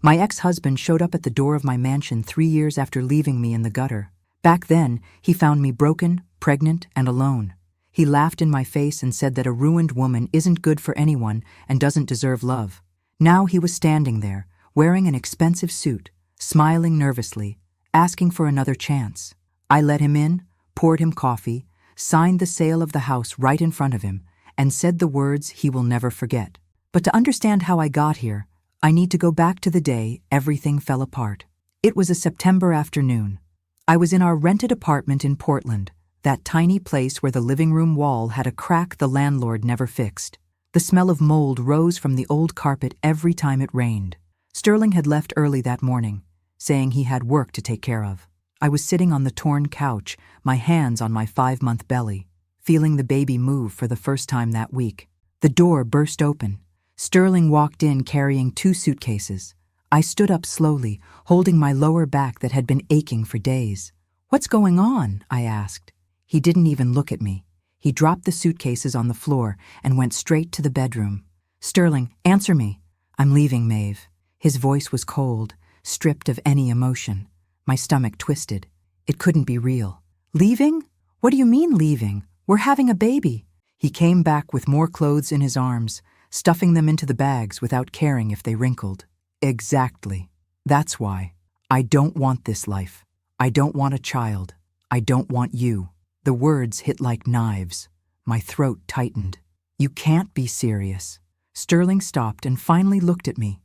My ex-husband showed up at the door of my mansion 3 years after leaving me in the gutter. Back then, he found me broken, pregnant, and alone. He laughed in my face and said that a ruined woman isn't good for anyone and doesn't deserve love. Now he was standing there, wearing an expensive suit, smiling nervously, asking for another chance. I let him in, poured him coffee, signed the sale of the house right in front of him, and said the words he will never forget. But to understand how I got here, I need to go back to the day everything fell apart. It was a September afternoon. I was in our rented apartment in Portland, that tiny place where the living room wall had a crack the landlord never fixed. The smell of mold rose from the old carpet every time it rained. Sterling had left early that morning, saying he had work to take care of. I was sitting on the torn couch, my hands on my 5-month belly, feeling the baby move for the first time that week. The door burst open. Sterling walked in carrying 2 suitcases. I stood up slowly, holding my lower back that had been aching for days. "What's going on?" I asked. He didn't even look at me. He dropped the suitcases on the floor and went straight to the bedroom. "Sterling, answer me." "I'm leaving, Maeve." His voice was cold, stripped of any emotion. My stomach twisted. It couldn't be real. "Leaving? What do you mean leaving? We're having a baby." He came back with more clothes in his arms, stuffing them into the bags without caring if they wrinkled. "Exactly. That's why. I don't want this life. I don't want a child. I don't want you." The words hit like knives. My throat tightened. "You can't be serious." Sterling stopped and finally looked at me.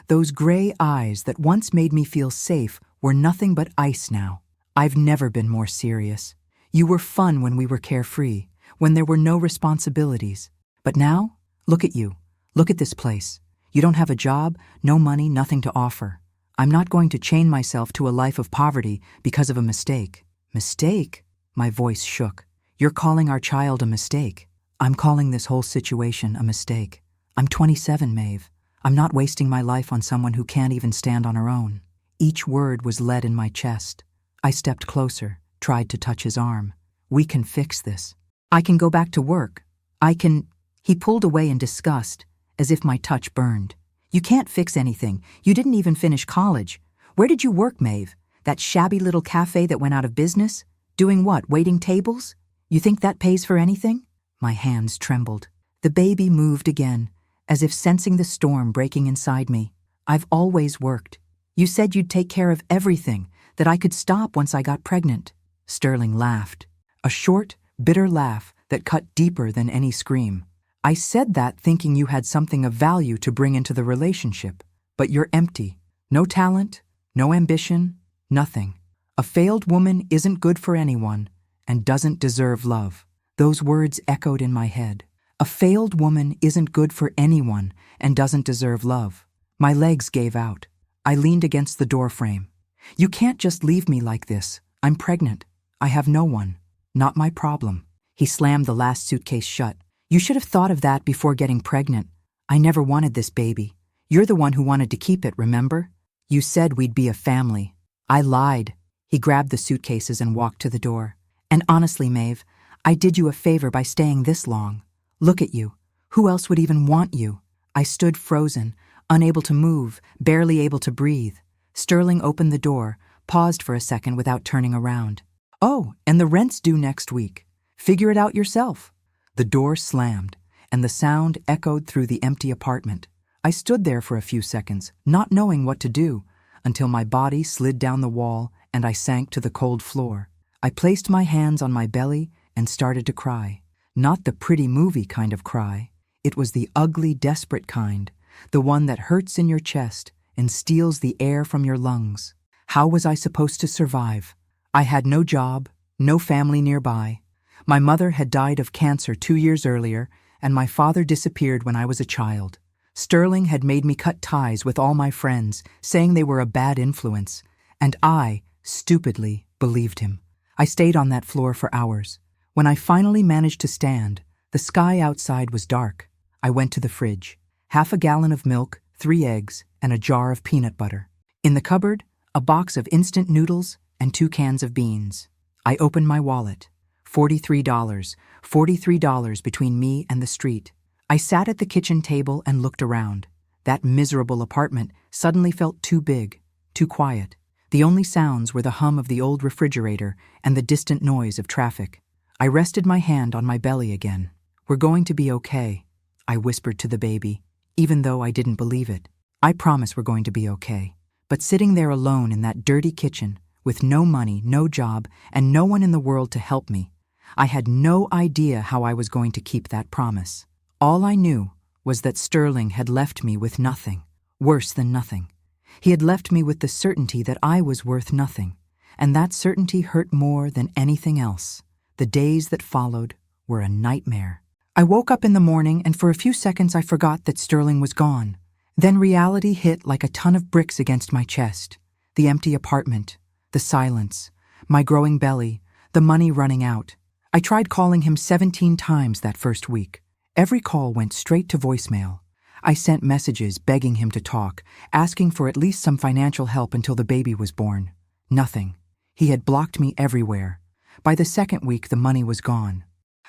Those gray eyes that once made me feel safe were nothing but ice now. "I've never been more serious. You were fun when we were carefree, when there were no responsibilities. But now, look at you. Look at this place. You don't have a job, no money, nothing to offer. I'm not going to chain myself to a life of poverty because of a mistake." "Mistake?" My voice shook. "You're calling our child a mistake." "I'm calling this whole situation a mistake. I'm 27, Maeve. I'm not wasting my life on someone who can't even stand on her own." Each word was lead in my chest. I stepped closer, tried to touch his arm. "We can fix this. I can go back to work. I can—" He pulled away in disgust, as if my touch burned. "You can't fix anything. You didn't even finish college. Where did you work, Maeve? That shabby little cafe that went out of business? Doing what, waiting tables? You think that pays for anything?" My hands trembled. The baby moved again, as if sensing the storm breaking inside me. "I've always worked. You said you'd take care of everything, that I could stop once I got pregnant." Sterling laughed, a short, bitter laugh that cut deeper than any scream. "I said that thinking you had something of value to bring into the relationship, but you're empty. No talent, no ambition, nothing. A failed woman isn't good for anyone and doesn't deserve love." Those words echoed in my head. A failed woman isn't good for anyone and doesn't deserve love. My legs gave out. I leaned against the doorframe. "You can't just leave me like this. I'm pregnant. I have no one. Not my problem." He slammed the last suitcase shut. "You should have thought of that before getting pregnant. I never wanted this baby. You're the one who wanted to keep it, remember? You said we'd be a family." I lied. He grabbed the suitcases and walked to the door. "And honestly, Maeve, I did you a favor by staying this long. Look at you. Who else would even want you?" I stood frozen, unable to move, barely able to breathe. Sterling opened the door, paused for a second without turning around. "Oh, and the rent's due next week. Figure it out yourself." The door slammed, and the sound echoed through the empty apartment. I stood there for a few seconds, not knowing what to do, until my body slid down the wall and I sank to the cold floor. I placed my hands on my belly and started to cry. Not the pretty movie kind of cry. It was the ugly, desperate kind, the one that hurts in your chest and steals the air from your lungs. How was I supposed to survive? I had no job, no family nearby. My mother had died of cancer 2 years earlier, and my father disappeared when I was a child. Sterling had made me cut ties with all my friends, saying they were a bad influence, and I, stupidly, believed him. I stayed on that floor for hours. When I finally managed to stand, the sky outside was dark. I went to the fridge. 1/2 gallon of milk, 3 eggs, and a jar of peanut butter. In the cupboard, a box of instant noodles and 2 cans of beans. I opened my wallet. $43 between me and the street. I sat at the kitchen table and looked around. That miserable apartment suddenly felt too big, too quiet. The only sounds were the hum of the old refrigerator and the distant noise of traffic. I rested my hand on my belly again. "We're going to be okay," I whispered to the baby, even though I didn't believe it. "I promise we're going to be okay." But sitting there alone in that dirty kitchen, with no money, no job, and no one in the world to help me, I had no idea how I was going to keep that promise. All I knew was that Sterling had left me with nothing, worse than nothing. He had left me with the certainty that I was worth nothing, and that certainty hurt more than anything else. The days that followed were a nightmare. I woke up in the morning, and for a few seconds I forgot that Sterling was gone. Then reality hit like a ton of bricks against my chest. The empty apartment, the silence, my growing belly, the money running out. I tried calling him 17 times that first week. Every call went straight to voicemail. I sent messages begging him to talk, asking for at least some financial help until the baby was born. Nothing. He had blocked me everywhere. By the second week, the money was gone.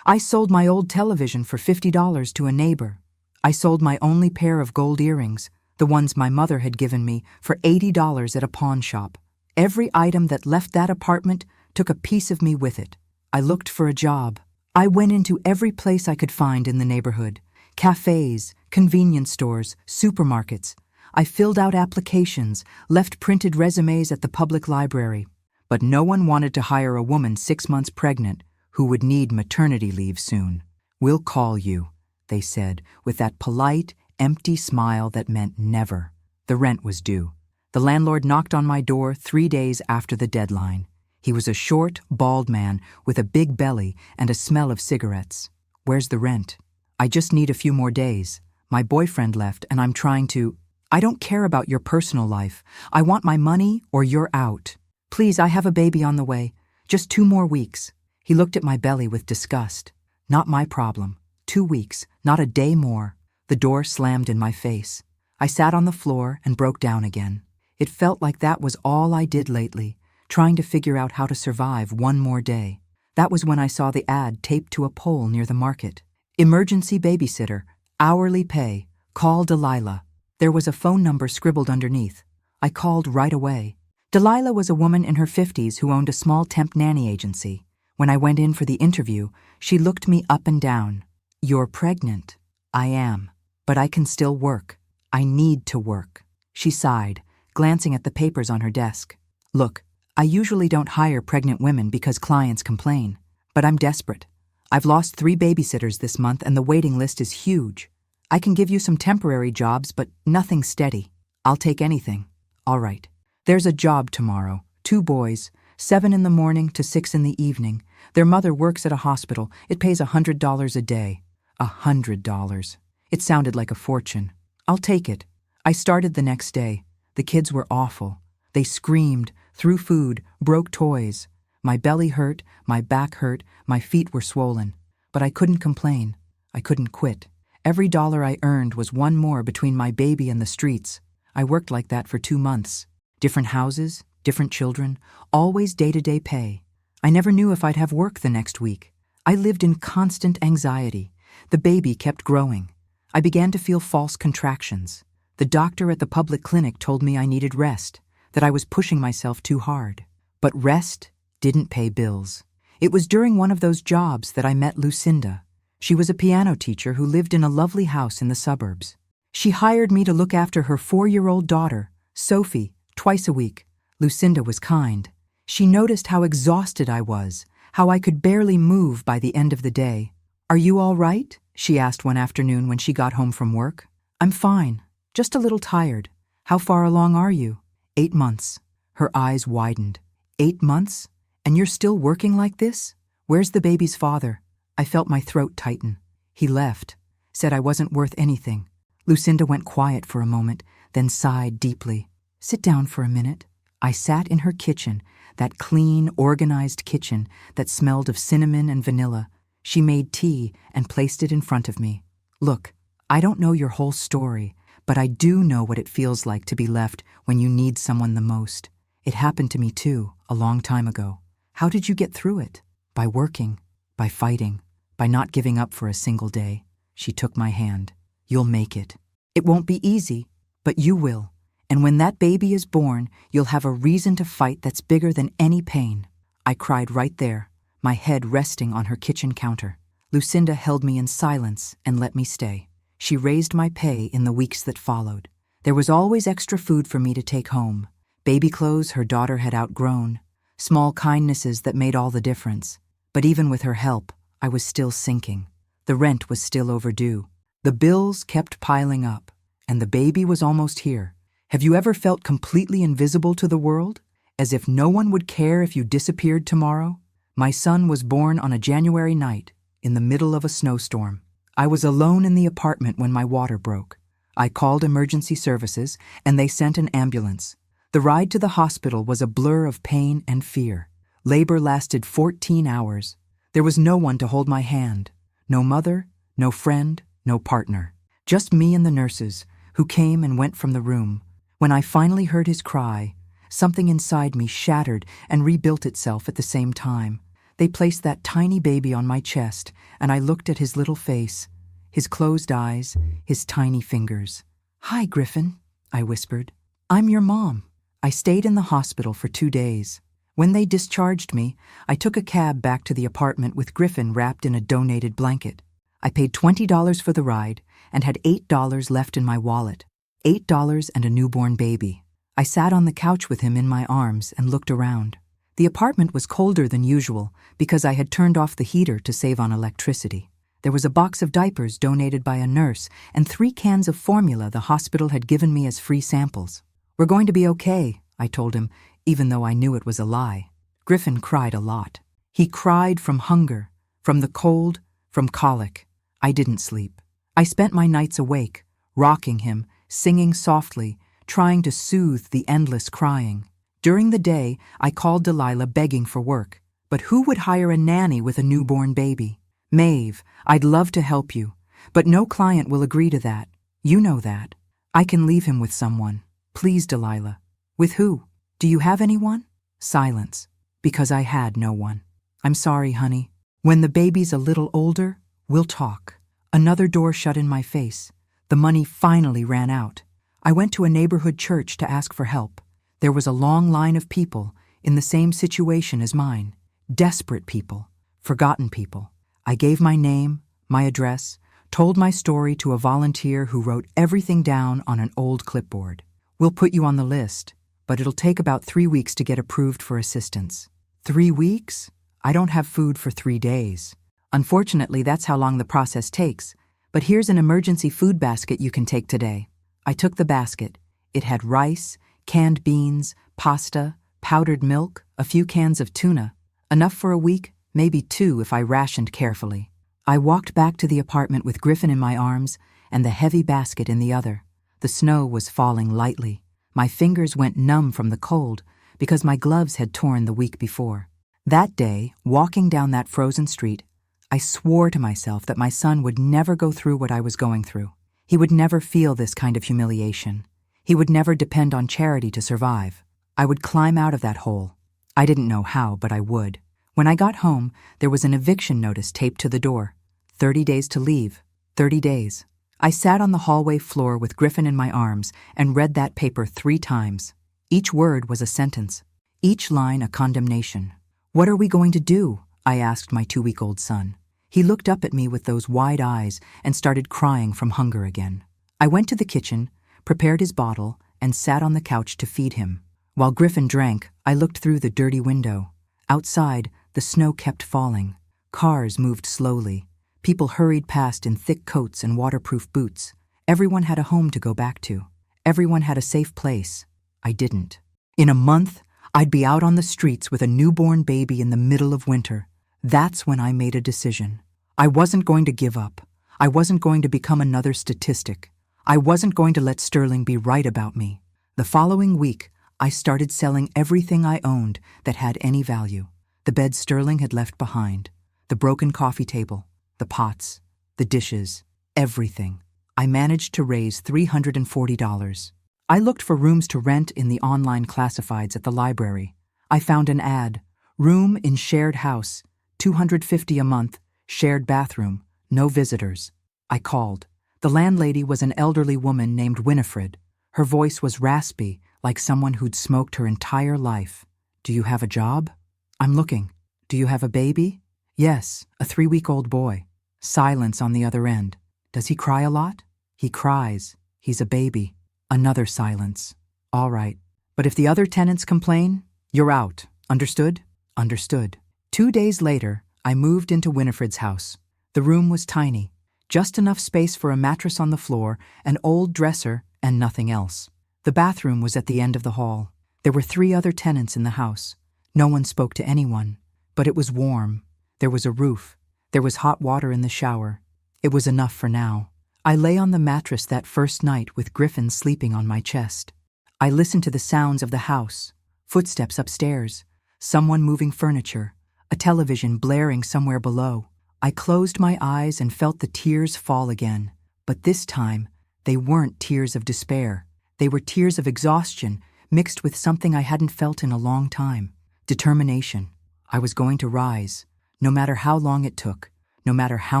I sold my old television for $50 to a neighbor. I sold my only pair of gold earrings, the ones my mother had given me, for $80 at a pawn shop. Every item that left that apartment took a piece of me with it. I looked for a job. I went into every place I could find in the neighborhood. Cafes, convenience stores, supermarkets. I filled out applications, left printed resumes at the public library. But no one wanted to hire a woman 6 months pregnant who would need maternity leave soon. "We'll call you," they said, with that polite, empty smile that meant never. The rent was due. The landlord knocked on my door 3 days after the deadline. He was a short, bald man with a big belly and a smell of cigarettes. "Where's the rent?" "I just need a few more days. My boyfriend left and I'm trying to—" "I don't care about your personal life. I want my money or you're out. Please, I have a baby on the way. Just 2 more weeks." He looked at my belly with disgust. Not my problem. 2 weeks, not a day more. The door slammed in my face. I sat on the floor and broke down again. It felt like that was all I did lately, trying to figure out how to survive one more day. That was when I saw the ad taped to a pole near the market. "Emergency babysitter, hourly pay, call Delilah." There was a phone number scribbled underneath. I called right away. Delilah was a woman in her 50s who owned a small temp nanny agency. When I went in for the interview, she looked me up and down. "You're pregnant." "I am, but I can still work. I need to work." She sighed, glancing at the papers on her desk. "Look, I usually don't hire pregnant women because clients complain, but I'm desperate. I've lost 3 babysitters this month and the waiting list is huge. I can give you some temporary jobs, but nothing steady. I'll take anything." "All right. There's a job tomorrow. 2 boys, 7 in the morning to 6 in the evening. Their mother works at a hospital. It pays $100 a day. $100. It sounded like a fortune. I'll take it. I started the next day. The kids were awful. They screamed, threw food, broke toys. My belly hurt, my back hurt, my feet were swollen. But I couldn't complain. I couldn't quit. Every dollar I earned was one more between my baby and the streets. I worked like that for 2 months. Different houses, different children, always day-to-day pay. I never knew if I'd have work the next week. I lived in constant anxiety. The baby kept growing. I began to feel false contractions. The doctor at the public clinic told me I needed rest, that I was pushing myself too hard. But rest didn't pay bills. It was during one of those jobs that I met Lucinda. She was a piano teacher who lived in a lovely house in the suburbs. She hired me to look after her 4-year-old daughter, Sophie, twice a week. Lucinda was kind. She noticed how exhausted I was, how I could barely move by the end of the day. "Are you all right?" she asked one afternoon when she got home from work. "I'm fine, just a little tired. How far along are you?" 8 months. Her eyes widened. 8 months? And you're still working like this? Where's the baby's father? I felt my throat tighten. He left, said I wasn't worth anything. Lucinda went quiet for a moment, then sighed deeply. "Sit down for a minute." I sat in her kitchen, that clean, organized kitchen that smelled of cinnamon and vanilla. She made tea and placed it in front of me. "Look, I don't know your whole story, but I do know what it feels like to be left when you need someone the most. It happened to me too, a long time ago. How did you get through it? By working, by fighting, by not giving up for a single day." She took my hand. "You'll make it. It won't be easy, but you will. And when that baby is born, you'll have a reason to fight that's bigger than any pain." I cried right there, my head resting on her kitchen counter. Lucinda held me in silence and let me stay. She raised my pay in the weeks that followed. There was always extra food for me to take home. Baby clothes her daughter had outgrown. Small kindnesses that made all the difference. But even with her help, I was still sinking. The rent was still overdue. The bills kept piling up, and the baby was almost here. Have you ever felt completely invisible to the world? As if no one would care if you disappeared tomorrow? My son was born on a January night, in the middle of a snowstorm. I was alone in the apartment when my water broke. I called emergency services, and they sent an ambulance. The ride to the hospital was a blur of pain and fear. Labor lasted 14 hours. There was no one to hold my hand. No mother, no friend, no partner. Just me and the nurses, who came and went from the room. When I finally heard his cry, something inside me shattered and rebuilt itself at the same time. They placed that tiny baby on my chest, and I looked at his little face, his closed eyes, his tiny fingers. "Hi, Griffin," I whispered. "I'm your mom." I stayed in the hospital for 2 days. When they discharged me, I took a cab back to the apartment with Griffin wrapped in a donated blanket. I paid $20 for the ride and had $8 left in my wallet. $8 and a newborn baby. I sat on the couch with him in my arms and looked around. The apartment was colder than usual because I had turned off the heater to save on electricity. There was a box of diapers donated by a nurse and 3 cans of formula the hospital had given me as free samples. "We're going to be okay," I told him, even though I knew it was a lie. Griffin cried a lot. He cried from hunger, from the cold, from colic. I didn't sleep. I spent my nights awake, rocking him, singing softly, trying to soothe the endless crying. During the day, I called Delilah begging for work. But who would hire a nanny with a newborn baby? "Maeve, I'd love to help you, but no client will agree to that. You know that. I can leave him with someone. Please, Delilah." "With who? Do you have anyone?" Silence, because I had no one. "I'm sorry, honey. When the baby's a little older, we'll talk." Another door shut in my face. The money finally ran out. I went to a neighborhood church to ask for help. There was a long line of people in the same situation as mine. Desperate people, forgotten people. I gave my name, my address, told my story to a volunteer who wrote everything down on an old clipboard. "We'll put you on the list, but it'll take about 3 weeks to get approved for assistance." 3 weeks? I don't have food for 3 days. Unfortunately, that's how long the process takes. But here's an emergency food basket you can take today. I took the basket. It had rice, canned beans, pasta, powdered milk, a few cans of tuna. Enough for a week, maybe 2 if I rationed carefully. I walked back to the apartment with Griffin in my arms and the heavy basket in the other. The snow was falling lightly. My fingers went numb from the cold because my gloves had torn the week before. That day, walking down that frozen street, I swore to myself that my son would never go through what I was going through. He would never feel this kind of humiliation. He would never depend on charity to survive. I would climb out of that hole. I didn't know how, but I would. When I got home, there was an eviction notice taped to the door. 30 days to leave. 30 days. I sat on the hallway floor with Griffin in my arms and read that paper 3 times. Each word was a sentence. Each line a condemnation. "What are we going to do?" I asked my 2-week-old son. He looked up at me with those wide eyes and started crying from hunger again. I went to the kitchen, prepared his bottle, and sat on the couch to feed him. While Griffin drank, I looked through the dirty window. Outside, the snow kept falling. Cars moved slowly. People hurried past in thick coats and waterproof boots. Everyone had a home to go back to. Everyone had a safe place. I didn't. In a month, I'd be out on the streets with a newborn baby in the middle of winter. That's when I made a decision. I wasn't going to give up. I wasn't going to become another statistic. I wasn't going to let Sterling be right about me. The following week, I started selling everything I owned that had any value. The bed Sterling had left behind, the broken coffee table, the pots, the dishes, everything. I managed to raise $340. I looked for rooms to rent in the online classifieds at the library. I found an ad, room in shared house, $250 a month, shared bathroom, no visitors. I called. The landlady was an elderly woman named Winifred. Her voice was raspy, like someone who'd smoked her entire life. "Do you have a job?" "I'm looking." "Do you have a baby?" "Yes, a 3-week-old boy." Silence on the other end. "Does he cry a lot?" "He cries. He's a baby." Another silence. "All right. But if the other tenants complain, you're out. Understood?" "Understood." 2 days later, I moved into Winifred's house. The room was tiny. Just enough space for a mattress on the floor, an old dresser, and nothing else. The bathroom was at the end of the hall. There were 3 other tenants in the house. No one spoke to anyone. But it was warm. There was a roof. There was hot water in the shower. It was enough for now. I lay on the mattress that first night with Griffin sleeping on my chest. I listened to the sounds of the house. Footsteps upstairs. Someone moving furniture. A television blaring somewhere below. I closed my eyes and felt the tears fall again. But this time, they weren't tears of despair. They were tears of exhaustion mixed with something I hadn't felt in a long time. Determination. I was going to rise. No matter how long it took, no matter how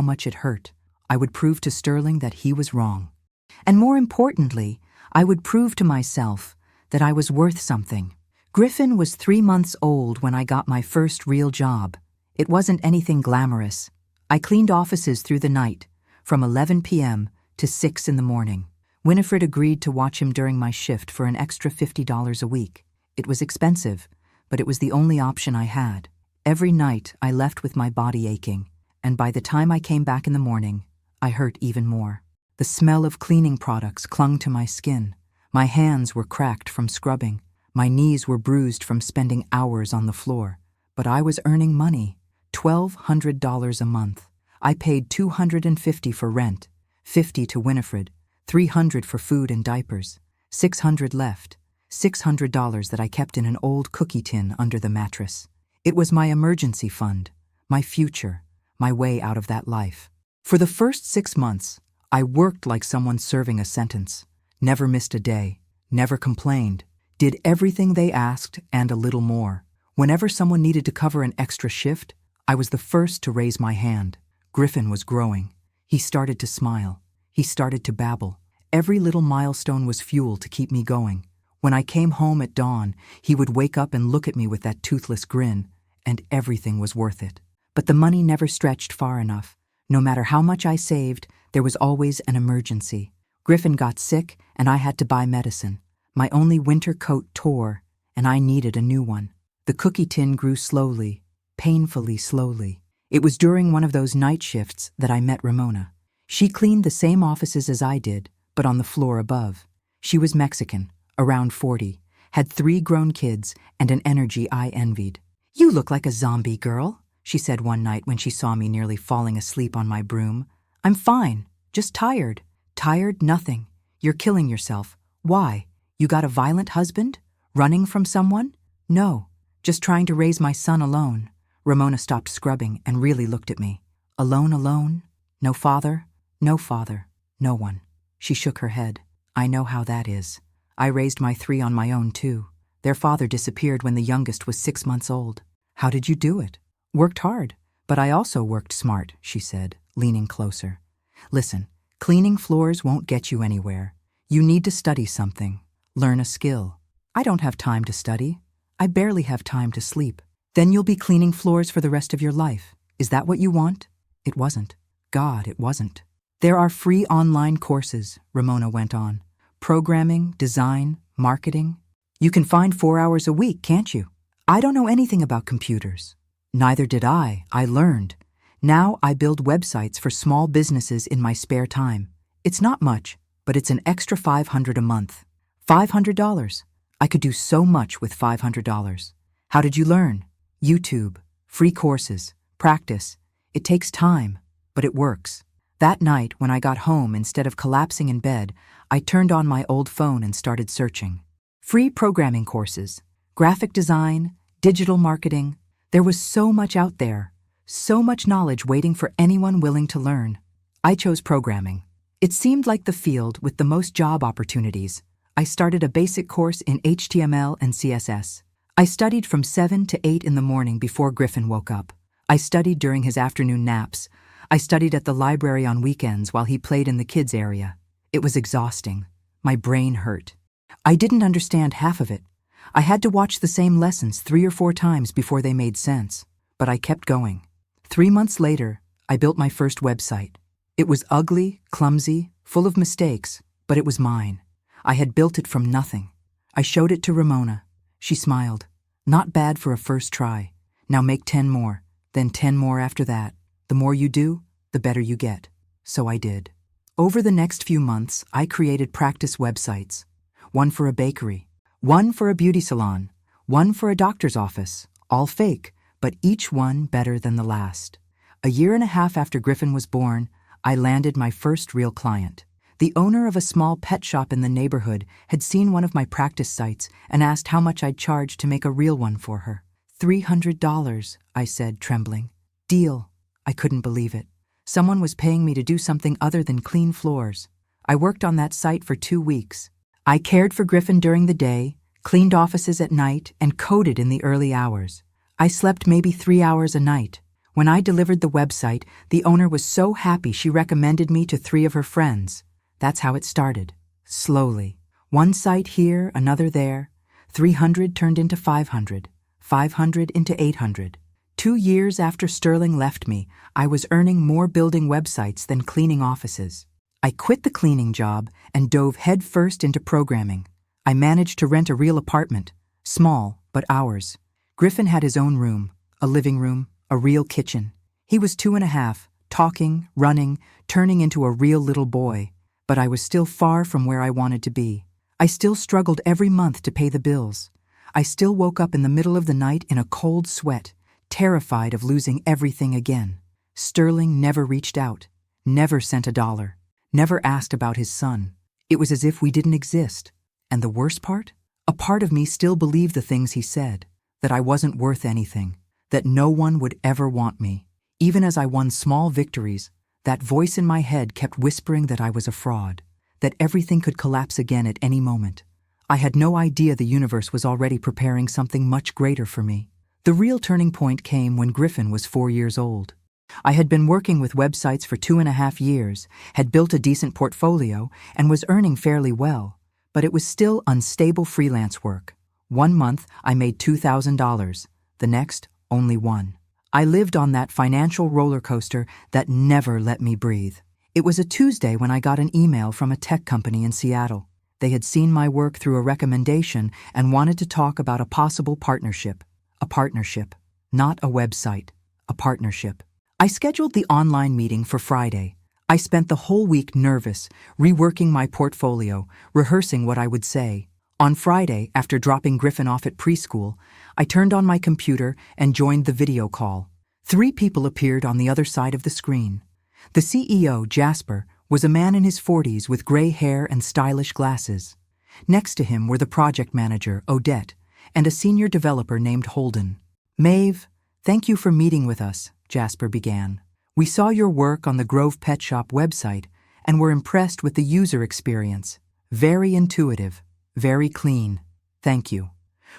much it hurt, I would prove to Sterling that he was wrong. And more importantly, I would prove to myself that I was worth something. Griffin was 3 months old when I got my first real job. It wasn't anything glamorous. I cleaned offices through the night, from 11 p.m. to 6 in the morning. Winifred agreed to watch him during my shift for an extra $50 a week. It was expensive, but it was the only option I had. Every night I left with my body aching, and by the time I came back in the morning, I hurt even more. The smell of cleaning products clung to my skin. My hands were cracked from scrubbing. My knees were bruised from spending hours on the floor. But I was earning money, $1,200 a month. I paid $250 for rent, $50 to Winifred, $300 for food and diapers, $600 left, $600 that I kept in an old cookie tin under the mattress. It was my emergency fund, my future, my way out of that life. For the first 6 months, I worked like someone serving a sentence. Never missed a day, never complained, did everything they asked and a little more. Whenever someone needed to cover an extra shift, I was the first to raise my hand. Griffin was growing. He started to smile. He started to babble. Every little milestone was fuel to keep me going. When I came home at dawn, he would wake up and look at me with that toothless grin, and everything was worth it. But the money never stretched far enough. No matter how much I saved, there was always an emergency. Griffin got sick, and I had to buy medicine. My only winter coat tore, and I needed a new one. The cookie tin grew slowly, painfully slowly. It was during one of those night shifts that I met Ramona. She cleaned the same offices as I did, but on the floor above. She was Mexican, around 40, had 3 grown kids, and an energy I envied. "You look like a zombie girl," she said one night when she saw me nearly falling asleep on my broom. "I'm fine, just tired." "Tired? Nothing. You're killing yourself. Why? You got a violent husband? Running from someone?" "No, just trying to raise my son alone." Ramona stopped scrubbing and really looked at me. Alone? No father? No father. No one." She shook her head. "I know how that is. I raised my 3 on my own, too. Their father disappeared when the youngest was 6 months old." "How did you do it?" "Worked hard, but I also worked smart," she said, leaning closer. "Listen, cleaning floors won't get you anywhere. You need to study something, learn a skill. I don't have time to study. I barely have time to sleep. Then you'll be cleaning floors for the rest of your life. Is that what you want?" It wasn't. God, it wasn't. "There are free online courses," Ramona went on. "Programming, design, marketing. You can find 4 hours a week, can't you?" "I don't know anything about computers." "Neither did I. I learned. Now I build websites for small businesses in my spare time. It's not much, but it's an extra $500 a month. $500. I could do so much with $500. How did you learn?" "YouTube. Free courses. Practice. It takes time, but it works." That night, when I got home, instead of collapsing in bed, I turned on my old phone and started searching. Free programming courses, graphic design, digital marketing. There was so much out there, so much knowledge waiting for anyone willing to learn. I chose programming. It seemed like the field with the most job opportunities. I started a basic course in HTML and CSS. I studied from 7 to 8 in the morning before Griffin woke up. I studied during his afternoon naps. I studied at the library on weekends while he played in the kids' area. It was exhausting. My brain hurt. I didn't understand half of it. I had to watch the same lessons 3 or 4 times before they made sense. But I kept going. 3 months later, I built my first website. It was ugly, clumsy, full of mistakes, but it was mine. I had built it from nothing. I showed it to Ramona. She smiled. Not bad for a first try. Now make 10 more, then 10 more after that. The more you do, the better you get. So I did. Over the next few months, I created practice websites. One for a bakery, one for a beauty salon, one for a doctor's office, all fake, but each one better than the last. A year and a half after Griffin was born, I landed my first real client. The owner of a small pet shop in the neighborhood had seen one of my practice sites and asked how much I'd charge to make a real one for her. $300, I said, trembling. Deal. I couldn't believe it. Someone was paying me to do something other than clean floors. I worked on that site for 2 weeks. I cared for Griffin during the day, cleaned offices at night, and coded in the early hours. I slept maybe 3 hours a night. When I delivered the website, the owner was so happy she recommended me to 3 of her friends. That's how it started. Slowly. One site here, another there. 300 turned into 500. 500 into 800. 2 years after Sterling left me, I was earning more building websites than cleaning offices. I quit the cleaning job and dove headfirst into programming. I managed to rent a real apartment. Small, but ours. Griffin had his own room, a living room, a real kitchen. He was 2.5, talking, running, turning into a real little boy. But I was still far from where I wanted to be. I still struggled every month to pay the bills. I still woke up in the middle of the night in a cold sweat, terrified of losing everything again. Sterling never reached out, never sent $1, never asked about his son. It was as if we didn't exist. And the worst part? A part of me still believed the things he said, that I wasn't worth anything, that no one would ever want me. Even as I won small victories, that voice in my head kept whispering that I was a fraud, that everything could collapse again at any moment. I had no idea the universe was already preparing something much greater for me. The real turning point came when Griffin was 4 years old. I had been working with websites for 2.5 years, had built a decent portfolio, and was earning fairly well, but it was still unstable freelance work. 1 month, I made $2,000. The next, only 1. I lived on that financial roller coaster that never let me breathe. It was a Tuesday when I got an email from a tech company in Seattle. They had seen my work through a recommendation and wanted to talk about a possible partnership. A partnership, not a website. A partnership. I scheduled the online meeting for Friday. I spent the whole week nervous, reworking my portfolio, rehearsing what I would say. On Friday, after dropping Griffin off at preschool, I turned on my computer and joined the video call. 3 people appeared on the other side of the screen. The CEO, Jasper, was a man in his 40s with gray hair and stylish glasses. Next to him were the project manager, Odette, and a senior developer named Holden. Maeve, thank you for meeting with us, Jasper began. We saw your work on the Grove Pet Shop website and were impressed with the user experience. Very intuitive, very clean. Thank you.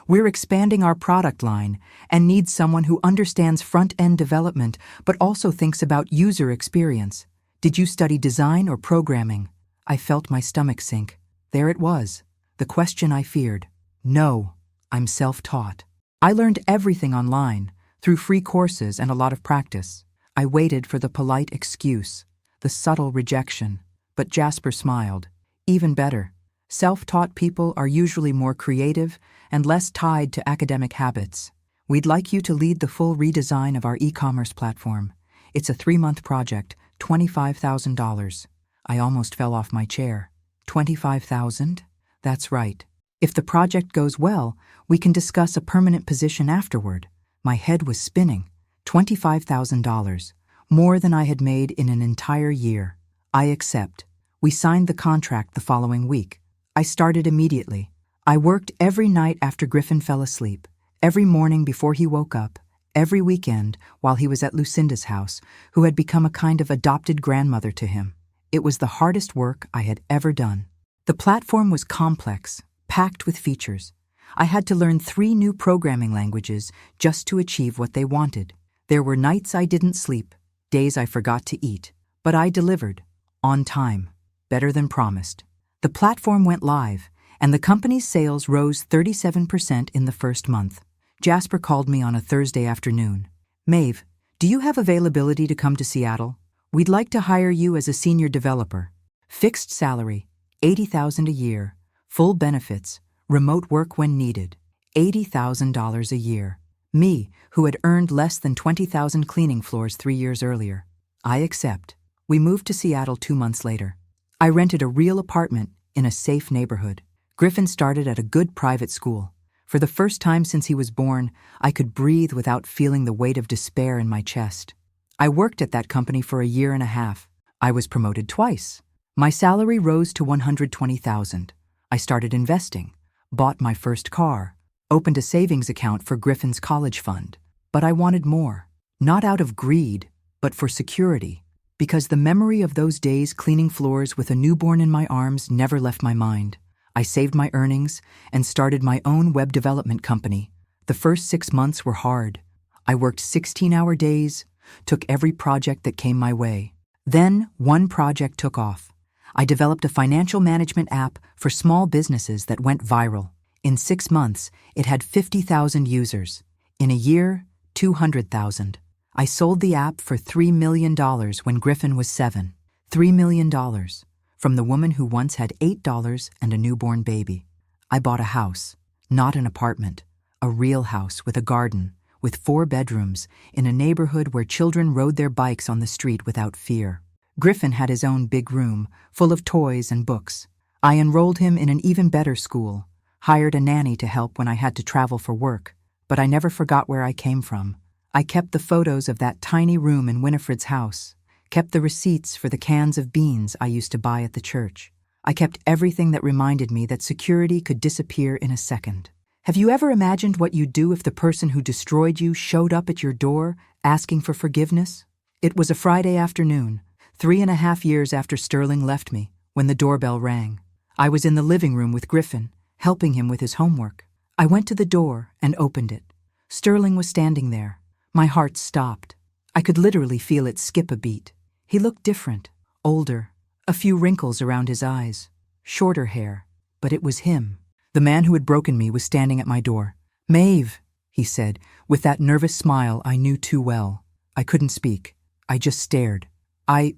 We're expanding our product line and need someone who understands front-end development but also thinks about user experience. Did you study design or programming? I felt my stomach sink. There it was, the question I feared. No, I'm self-taught. I learned everything online, through free courses and a lot of practice. I waited for the polite excuse, the subtle rejection, but Jasper smiled. Even better. Self-taught people are usually more creative and less tied to academic habits. We'd like you to lead the full redesign of our e-commerce platform. It's a 3-month project, $25,000. I almost fell off my chair. $25,000? That's right. If the project goes well, we can discuss a permanent position afterward. My head was spinning. $25,000. More than I had made in an entire year. I accept. We signed the contract the following week. I started immediately. I worked every night after Griffin fell asleep, every morning before he woke up, every weekend while he was at Lucinda's house, who had become a kind of adopted grandmother to him. It was the hardest work I had ever done. The platform was complex, packed with features. I had to learn 3 new programming languages just to achieve what they wanted. There were nights I didn't sleep, days I forgot to eat. But I delivered. On time. Better than promised. The platform went live, and the company's sales rose 37% in the first month. Jasper called me on a Thursday afternoon. Maeve, do you have availability to come to Seattle? We'd like to hire you as a senior developer. Fixed salary, $80,000 a year, full benefits, remote work when needed, $80,000 a year. Me, who had earned less than 20,000 cleaning floors 3 years earlier. I accept. We moved to Seattle 2 months later. I rented a real apartment in a safe neighborhood. Griffin started at a good private school. For the first time since he was born, I could breathe without feeling the weight of despair in my chest. I worked at that company for a year and a half. I was promoted twice. My salary rose to $120,000. I started investing, bought my first car, opened a savings account for Griffin's college fund. But I wanted more. Not out of greed, but for security. Because the memory of those days cleaning floors with a newborn in my arms never left my mind. I saved my earnings and started my own web development company. The first 6 months were hard. I worked 16-hour days, took every project that came my way. Then one project took off. I developed a financial management app for small businesses that went viral. In 6 months, it had 50,000 users. In a year, 200,000. I sold the app for $3 million when Griffin was 7. $3 million. From the woman who once had $8 and a newborn baby. I bought a house, not an apartment, a real house with a garden, with 4 bedrooms, in a neighborhood where children rode their bikes on the street without fear. Griffin had his own big room, full of toys and books. I enrolled him in an even better school, hired a nanny to help when I had to travel for work, but I never forgot where I came from. I kept the photos of that tiny room in Winifred's house, kept the receipts for the cans of beans I used to buy at the church. I kept everything that reminded me that security could disappear in a second. Have you ever imagined what you'd do if the person who destroyed you showed up at your door asking for forgiveness? It was a Friday afternoon, 3.5 years after Sterling left me, when the doorbell rang. I was in the living room with Griffin, helping him with his homework. I went to the door and opened it. Sterling was standing there. My heart stopped. I could literally feel it skip a beat. He looked different, older, a few wrinkles around his eyes, shorter hair, but it was him. The man who had broken me was standing at my door. "Maeve," he said, with that nervous smile I knew too well. I couldn't speak. I just stared. I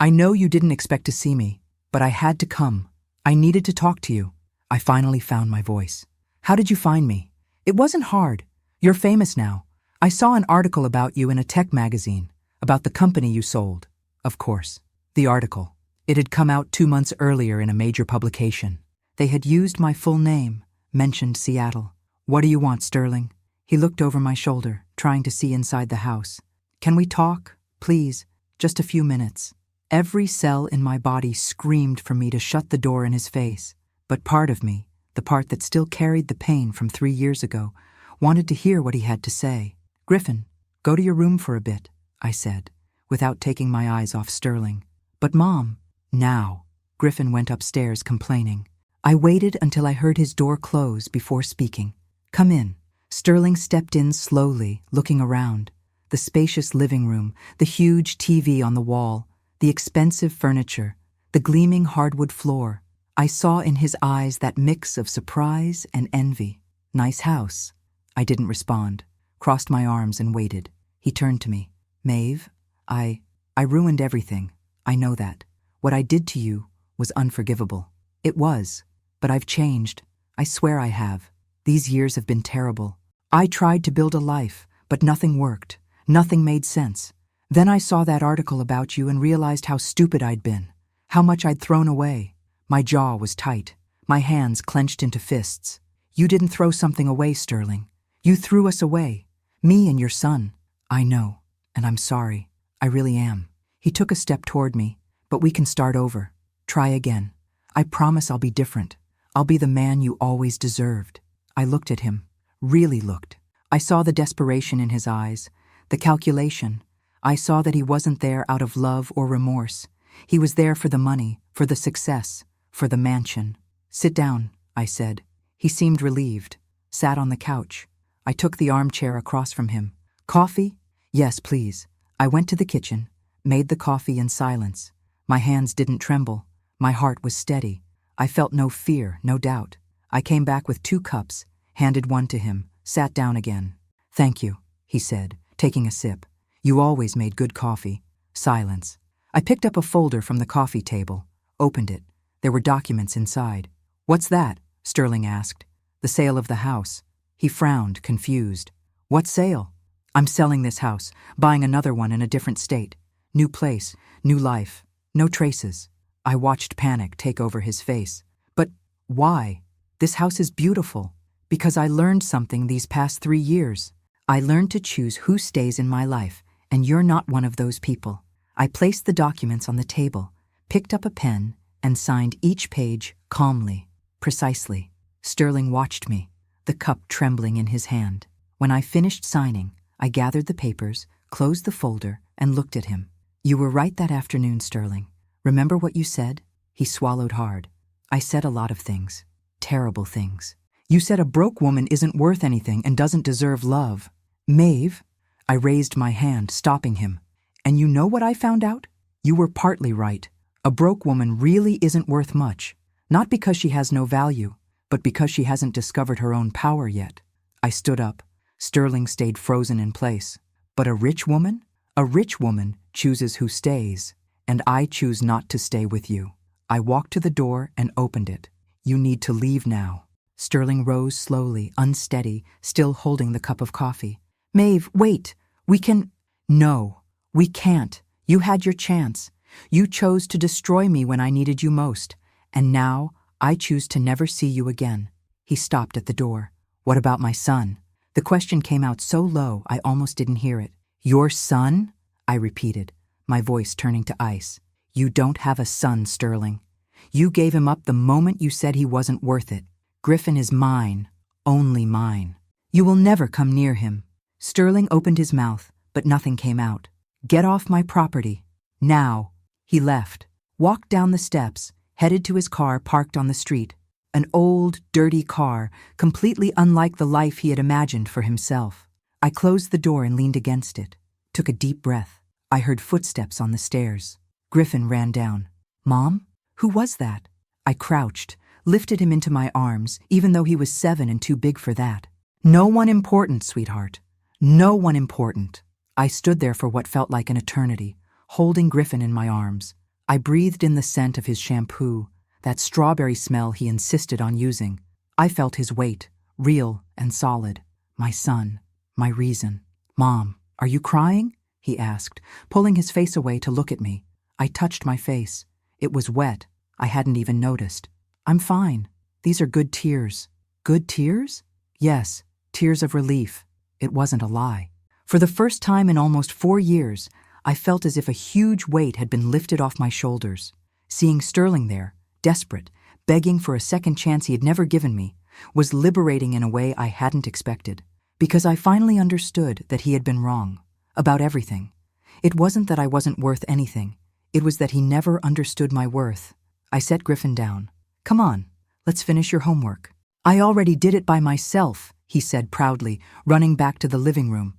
know you didn't expect to see me, but I had to come. I needed to talk to you." I finally found my voice. "How did you find me?" "It wasn't hard. You're famous now. I saw an article about you in a tech magazine, about the company you sold." Of course. The article. It had come out 2 months earlier in a major publication. They had used my full name, mentioned Seattle. "What do you want, Sterling?" He looked over my shoulder, trying to see inside the house. "Can we talk? Please, just a few minutes." Every cell in my body screamed for me to shut the door in his face, but part of me, the part that still carried the pain from 3 years ago, wanted to hear what he had to say. "Griffin, go to your room for a bit," I said, without taking my eyes off Sterling. "But Mom..." Now, Griffin went upstairs complaining. I waited until I heard his door close before speaking. "Come in." Sterling stepped in slowly, looking around. The spacious living room, the huge TV on the wall, the expensive furniture, the gleaming hardwood floor. I saw in his eyes that mix of surprise and envy. "Nice house." I didn't respond, crossed my arms and waited. He turned to me. "Maeve, I ruined everything. I know that. What I did to you was unforgivable." It was, but I've changed. I swear I have. These years have been terrible. I tried to build a life, but nothing worked. Nothing made sense. Then I saw that article about you and realized how stupid I'd been, how much I'd thrown away. My jaw was tight, my hands clenched into fists. "You didn't throw something away, Sterling. You threw us away. Me and your son." "I know, and I'm sorry. I really am." He took a step toward me. "But we can start over. Try again. I promise I'll be different. I'll be the man you always deserved." I looked at him, really looked. I saw the desperation in his eyes, the calculation. I saw that he wasn't there out of love or remorse. He was there for the money, for the success, for the mansion. "Sit down," I said. He seemed relieved, sat on the couch. I took the armchair across from him. "Coffee?" "Yes, please." I went to the kitchen, made the coffee in silence. My hands didn't tremble. My heart was steady. I felt no fear, no doubt. I came back with 2 cups, handed one to him, sat down again. "Thank you," he said, taking a sip. "You always made good coffee." Silence. I picked up a folder from the coffee table, opened it. There were documents inside. "What's that?" Sterling asked. "The sale of the house." He frowned, confused. "What sale?" "I'm selling this house, buying another one in a different state. New place, new life, no traces." I watched panic take over his face. "But why? This house is beautiful." "Because I learned something these past 3 years. I learned to choose who stays in my life, and you're not one of those people." I placed the documents on the table, picked up a pen, and signed each page calmly, precisely. Sterling watched me, the cup trembling in his hand. When I finished signing, I gathered the papers, closed the folder, and looked at him. "You were right that afternoon, Sterling. Remember what you said?" He swallowed hard. "I said a lot of things. Terrible things. You said a broke woman isn't worth anything and doesn't deserve love." "Maeve," I raised my hand, stopping him. "And you know what I found out? You were partly right. A broke woman really isn't worth much. Not because she has no value, but because she hasn't discovered her own power yet." I stood up. Sterling stayed frozen in place. "But a rich woman? A rich woman chooses who stays, and I choose not to stay with you." I walked to the door and opened it. "You need to leave now." Sterling rose slowly, unsteady, still holding the cup of coffee. "Maeve, wait. We can—" "No, we can't. You had your chance. You chose to destroy me when I needed you most, and now I choose to never see you again." He stopped at the door. "What about my son?" The question came out so low I almost didn't hear it. "Your son?" I repeated, my voice turning to ice. "You don't have a son, Sterling. You gave him up the moment you said he wasn't worth it. Griffin is mine, only mine. You will never come near him." Sterling opened his mouth, but nothing came out. "Get off my property. Now." He left, walked down the steps, headed to his car parked on the street. An old, dirty car, completely unlike the life he had imagined for himself. I closed the door and leaned against it, took a deep breath. I heard footsteps on the stairs. Griffin ran down. "Mom? Who was that?" I crouched, lifted him into my arms, even though he was 7 and too big for that. "No one important, sweetheart. No one important." I stood there for what felt like an eternity, holding Griffin in my arms. I breathed in the scent of his shampoo, that strawberry smell he insisted on using. I felt his weight, real and solid. My son, my reason. "Mom, are you crying?" he asked, pulling his face away to look at me. I touched my face. It was wet. I hadn't even noticed. "I'm fine. These are good tears." "Good tears?" "Yes, tears of relief." It wasn't a lie. For the first time in almost 4 years, I felt as if a huge weight had been lifted off my shoulders. Seeing Sterling there, desperate, begging for a second chance he had never given me, was liberating in a way I hadn't expected. Because I finally understood that he had been wrong. About everything. It wasn't that I wasn't worth anything. It was that he never understood my worth. I set Griffin down. "Come on, let's finish your homework." "I already did it by myself," he said proudly, running back to the living room.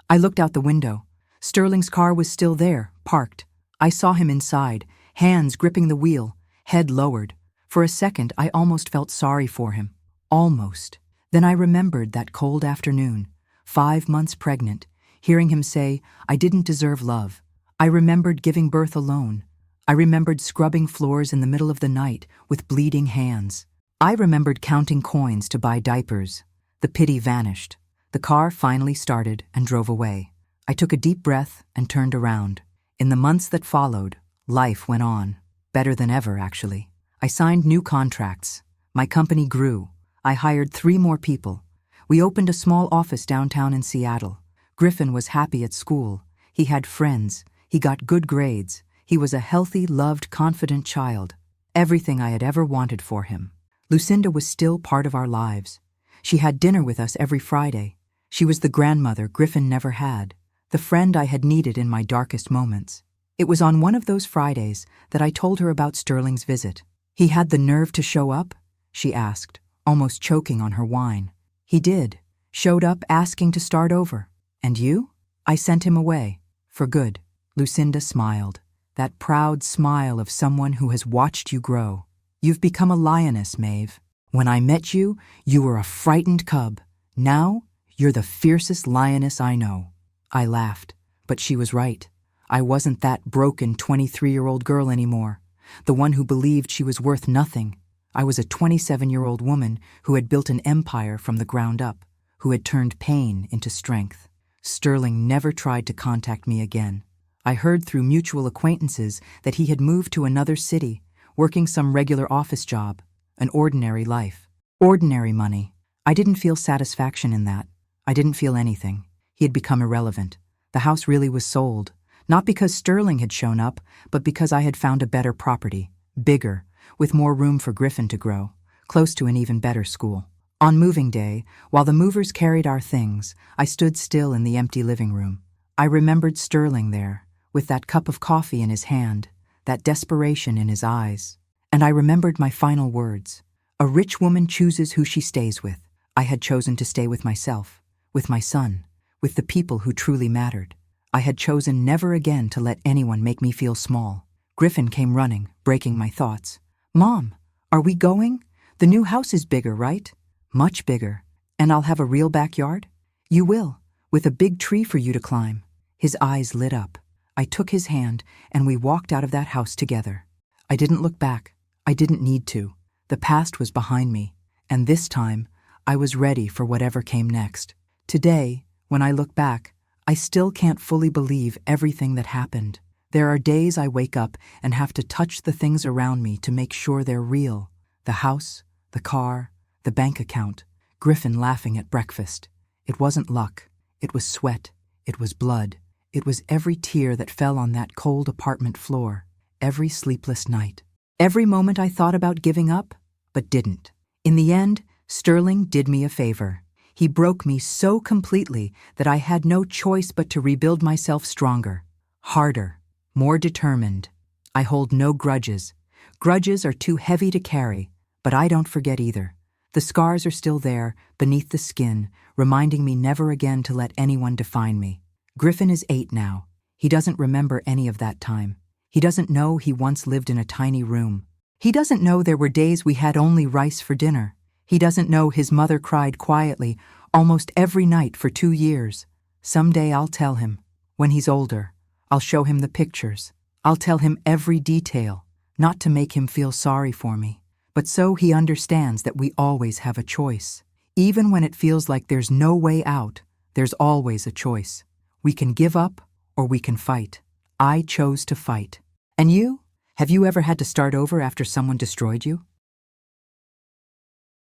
I looked out the window. Sterling's car was still there, parked. I saw him inside, hands gripping the wheel, head lowered. For a second, I almost felt sorry for him. Almost. Then I remembered that cold afternoon, 5 months pregnant, hearing him say, I didn't deserve love. I remembered giving birth alone. I remembered scrubbing floors in the middle of the night with bleeding hands. I remembered counting coins to buy diapers. The pity vanished. The car finally started and drove away. I took a deep breath and turned around. In the months that followed, life went on. Better than ever, actually. I signed new contracts. My company grew. I hired 3 more people. We opened a small office downtown in Seattle. Griffin was happy at school. He had friends. He got good grades. He was a healthy, loved, confident child. Everything I had ever wanted for him. Lucinda was still part of our lives. She had dinner with us every Friday. She was the grandmother Griffin never had, the friend I had needed in my darkest moments. It was on one of those Fridays that I told her about Sterling's visit. "He had the nerve to show up?" she asked, almost choking on her wine. "He did. Showed up asking to start over. And you?" "I sent him away. For good." Lucinda smiled, that proud smile of someone who has watched you grow. You've become a lioness, Maeve. When I met you, you were a frightened cub. Now, you're the fiercest lioness I know. I laughed, but she was right. I wasn't that broken 23-year-old girl anymore, the one who believed she was worth nothing. I was a 27-year-old woman who had built an empire from the ground up, who had turned pain into strength. Sterling never tried to contact me again. I heard through mutual acquaintances that he had moved to another city, working some regular office job, an ordinary life. Ordinary money. I didn't feel satisfaction in that. I didn't feel anything. He had become irrelevant. The house really was sold, not because Sterling had shown up, but because I had found a better property, bigger, with more room for Griffin to grow, close to an even better school. On moving day, while the movers carried our things, I stood still in the empty living room. I remembered Sterling there, with that cup of coffee in his hand, that desperation in his eyes. And I remembered my final words. A rich woman chooses who she stays with. I had chosen to stay with myself, with my son, with the people who truly mattered. I had chosen never again to let anyone make me feel small. Griffin came running, breaking my thoughts. "Mom, are we going? The new house is bigger, right?" "Much bigger. And I'll have a real backyard?" "You will, with a big tree for you to climb." His eyes lit up. I took his hand, and we walked out of that house together. I didn't look back. I didn't need to. The past was behind me, and this time, I was ready for whatever came next. Today, when I look back, I still can't fully believe everything that happened. There are days I wake up and have to touch the things around me to make sure they're real. The house, the car, the bank account, Griffin laughing at breakfast. It wasn't luck. It was sweat. It was blood. It was every tear that fell on that cold apartment floor, every sleepless night. Every moment I thought about giving up, but didn't. In the end, Sterling did me a favor. He broke me so completely that I had no choice but to rebuild myself stronger, harder, more determined. I hold no grudges. Grudges are too heavy to carry, but I don't forget either. The scars are still there, beneath the skin, reminding me never again to let anyone define me. Griffin is 8 now. He doesn't remember any of that time. He doesn't know he once lived in a tiny room. He doesn't know there were days we had only rice for dinner. He doesn't know his mother cried quietly almost every night for 2 years. Someday I'll tell him. When he's older, I'll show him the pictures. I'll tell him every detail, not to make him feel sorry for me, but so he understands that we always have a choice. Even when it feels like there's no way out, there's always a choice. We can give up or we can fight. I chose to fight. And you? Have you ever had to start over after someone destroyed you?